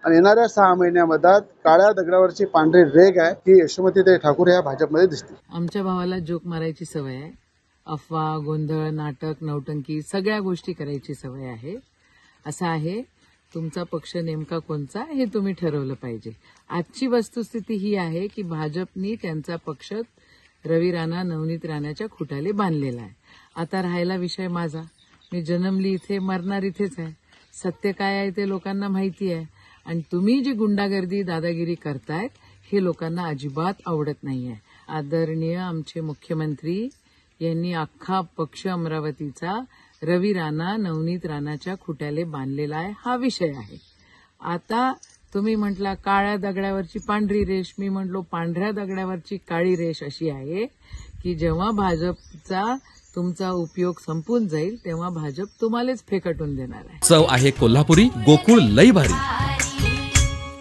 आणि येणाऱ्या 6 महिन्यामध्ये काळ्या दगडावरची पांढरी रेघ आहे की यशोमतीताई ठाकूर ह्या भाजपमध्ये दिसतील. आमच्या भावाला जोक मारायची सवय आहे. अफवा, गोंधळ, नाटक, नौटंकी सगळ्या गोष्टी करायची सवय आहे. असं आहे, तुमचा पक्ष नेमका कोणता हे तुम्ही ठरवलं पाहिजे. आजची वस्तुस्थिती ही आहे की भाजपनी त्यांचा पक्ष रवी राणा, नवनीत राणाच्या खुटाले बांधलेला आहे. आता राहिला विषय माझा. मी जन्मली इथे, मरणार इथेच आहे. सत्य काय आहे ते लोकांना माहिती आहे. आणि तुम्ही जी गुंडागर्दी, दादागिरी करतायत हे लोकांना अजिबात आवडत नाहीये. आदरणीय आमचे मुख्यमंत्री यांनी अख्खा पक्ष अमरावतीचा रवी राणा, नवनीत राणाच्या खुट्याले बांधलेला आहे. हा विषय आहे. आता तुम्ही म्हटला काळ्या दगडावरची पांढरी रेष, मी म्हटलो पांढऱ्या दगडावरची काळी रेष अशी आहे की जेव्हा भाजपचा तुमचा उपयोग संपून जाईल तेव्हा भाजप तुम्हालाच फेकटून देणार आहे. चव आहे कोल्हापुरी, गोकुळ लई भारी.